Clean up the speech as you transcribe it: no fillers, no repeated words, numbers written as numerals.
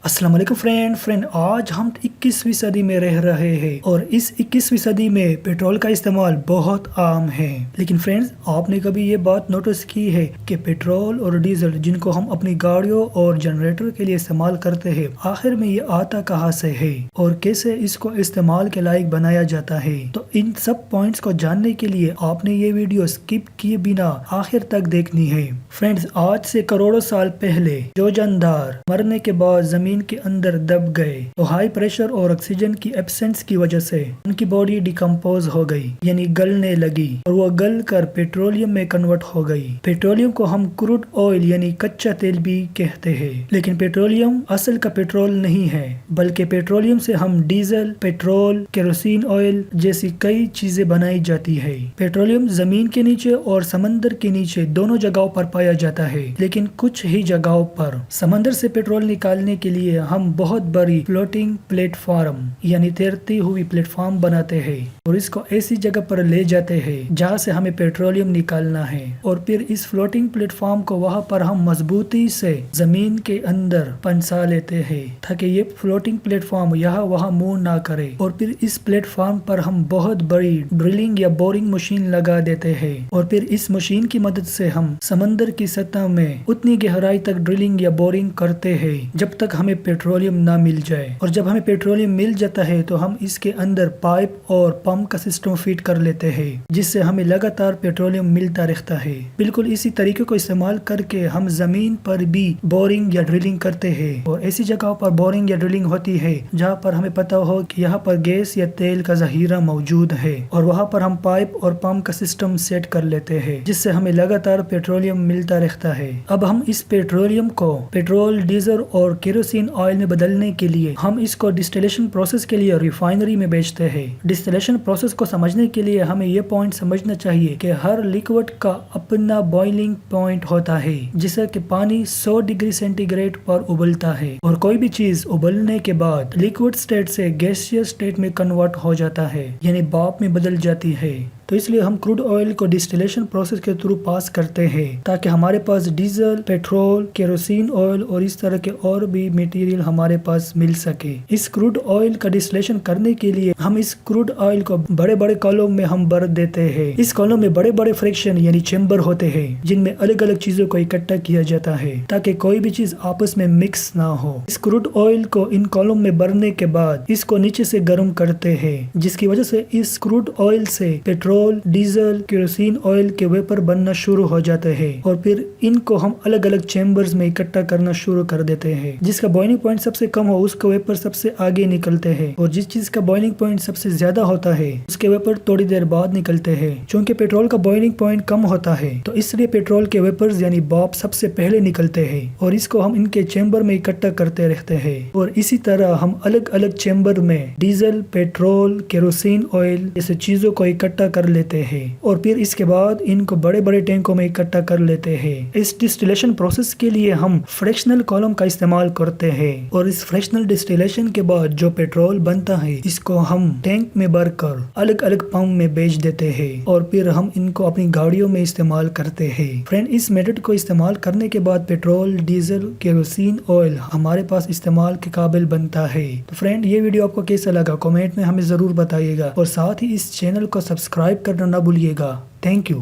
السلام علیکم فرینڈ آج ہم 21ویں صدی میں رہ رہے ہیں اور اس 21ویں صدی میں پیٹرول کا استعمال بہت عام ہے. لیکن فرینڈز، آپ نے کبھی یہ بات نوٹس کی ہے کہ پیٹرول اور ڈیزل جن کو ہم اپنی گاڑیوں اور جنریٹر کے لیے استعمال کرتے ہیں، آخر میں یہ آتا کہاں سے ہے اور کیسے اس کو استعمال کے لائق بنایا جاتا ہے؟ تو ان سب پوائنٹس کو جاننے کے لیے آپ نے یہ ویڈیو سکپ کیے بنا آخر تک دیکھنی ہے. فرینڈز، آج سے کروڑوں سال پہلے جو جاندار مرنے کے بعد زمین کے اندر دب گئے تو ہائی پریشر اور آکسیجن کی ایبسنس کی وجہ سے ان کی باڈی ڈیکمپوز ہو گئی، یعنی گلنے لگی، اور وہ گل کر پیٹرولیم میں کنورٹ ہو گئی. پیٹرولیم کو ہم کروڈ آئل یعنی کچا تیل بھی کہتے ہیں، لیکن پیٹرولیم اصل کا پیٹرول نہیں ہے، بلکہ پیٹرولیم سے ہم ڈیزل، پیٹرول، کیروسین آئل جیسی کئی چیزیں بنائی جاتی ہے. پیٹرولیم زمین کے نیچے اور سمندر کے نیچے دونوں جگہوں پر پایا جاتا ہے، لیکن کچھ ہی جگہوں پر. سمندر سے پیٹرول نکالنے کے لیے ہم بہت بڑی فلوٹنگ پلیٹ فارم یعنی تیرتی ہوئی پلیٹ فارم بناتے ہیں اور اس کو ایسی جگہ پر لے جاتے ہیں جہاں سے ہمیں پیٹرولیم نکالنا ہے، اور پھر اس فلوٹنگ پلیٹ فارم کو وہاں پر ہم مضبوطی سے زمین کے اندر پنسا لیتے ہیں تاکہ یہ فلوٹنگ پلیٹ فارم یہاں وہاں موو نہ کرے. اور پھر اس پلیٹ فارم پر ہم بہت بڑی ڈرلنگ یا بورنگ مشین لگا دیتے ہیں، اور پھر اس مشین کی مدد سے ہم سمندر کی سطح میں اتنی گہرائی تک ڈرلنگ یا بورنگ کرتے ہیں جب تک ہمیں پیٹرولیم نہ مل جائے. اور جب ہمیں پیٹرولیم مل جاتا ہے تو ہم اس کے اندر پائپ اور پمپ کا سسٹم فیڈ کر لیتے ہیں، جس سے ہمیں لگاتار پیٹرولیم ملتا رہتا ہے. بالکل اسی طریقے کو استعمال کر کے ہم زمین پر بھی بورنگ یا ڈرلنگ کرتے ہیں، اور ایسی جگہوں پر بورنگ یا ڈرلنگ ہوتی ہے جہاں پر ہمیں پتا ہو کہ یہاں پر گیس یا تیل کا ذخیرہ موجود ہے، اور وہاں پر ہم پائپ اور پمپ کا سسٹم سیٹ کر لیتے ہیں جس سے ہمیں لگاتار پیٹرولیم ملتا رہتا ہے. اب ہم اس پیٹرولیم کو پیٹرول، ڈیزل اور کیروسین آئل میں بدلنے کے لیے ہم اس کو ڈسٹلیشن پروسیس کے لیے ریفائنری میں بیچتے ہیں. ڈسٹلیشن پروسیس کو سمجھنے کے لیے ہمیں یہ پوائنٹ سمجھنا چاہیے کہ ہر لیکوڈ کا اپنا بوائلنگ پوائنٹ ہوتا ہے، جیسا کہ پانی 100 ڈگری سینٹی گریڈ پر ابلتا ہے، اور کوئی بھی چیز ابلنے کے بعد لیکوڈ سٹیٹ سے گیسیس سٹیٹ میں کنورٹ ہو جاتا ہے، یعنی بھاپ میں بدل جاتی ہے. تو اس لیے ہم کروڈ آئل کو ڈسٹلیشن پروسیس کے تھرو پاس کرتے ہیں تاکہ ہمارے پاس ڈیزل، پیٹرول، کیروسین آئل اور اس طرح کے اور بھی میٹیریل ہمارے پاس مل سکے. اس کروڈ آئل کا ڈسٹلیشن کرنے کے لیے ہم اس کروڈ آئل کو بڑے بڑے کالم میں ہم بھر دیتے ہیں. اس کالم میں بڑے بڑے فریکشن یعنی چیمبر ہوتے ہیں جن میں الگ الگ چیزوں کو اکٹھا کیا جاتا ہے تاکہ کوئی بھی چیز آپس میں مکس نہ ہو. اس کروڈ آئل کو ان کالم میں بھرنے کے بعد اس کو نیچے سے گرم کرتے ہیں، جس کی وجہ سے اس کروڈ آئل سے پیٹرول، ڈیزل، کیروسین آئل کے ویپر بننا شروع ہو جاتے ہیں، اور پھر ان کو ہم الگ الگ چیمبرز میں اکٹھا کرنا شروع کر دیتے ہیں. جس کا بوائلنگ پوائنٹ سب سے کم ہو اس کا ویپر سب سے آگے نکلتے ہیں، اور جس چیز کا بوائلنگ پوائنٹ سب سے زیادہ ہوتا ہے اس کے ویپر تھوڑی دیر بعد نکلتے ہیں. چونکہ پیٹرول کا بوائلنگ پوائنٹ کم ہوتا ہے تو اس لیے پیٹرول کے ویپرز یعنی بھاپ سب سے پہلے نکلتے ہیں، اور اس کو ہم ان کے چیمبر میں اکٹھا کرتے رہتے ہیں. اور اسی طرح ہم الگ الگ چیمبر میں ڈیزل، پیٹرول، کیروسین آئل جیسے چیزوں کو اکٹھا کر لیتے ہیں، اور پھر اس کے بعد ان کو بڑے بڑے ٹینکوں میں اکٹھا کر لیتے ہیں. اس ڈسٹلیشن پروسیس کے لیے ہم فریکشنل کالم کا استعمال کرتے ہیں، اور اس فریکشنل ڈسٹلیشن کے بعد جو پیٹرول بنتا ہے اس کو ہم ٹینک میں بھر کر الگ الگ پمپ میں بیچ دیتے ہیں، اور پھر ہم ان کو اپنی گاڑیوں میں استعمال کرتے ہیں. فرینڈ، اس میتھڈ کو استعمال کرنے کے بعد پیٹرول، ڈیزل، کیروسین آئل ہمارے پاس استعمال کے قابل بنتا ہے. تو فرینڈ، یہ ویڈیو آپ کو کیسا لگا کمنٹ میں ہمیں ضرور بتائیے گا، اور ساتھ ہی اس چینل کو سبسکرائب کرنا نہ بھولیے گا. Thank you.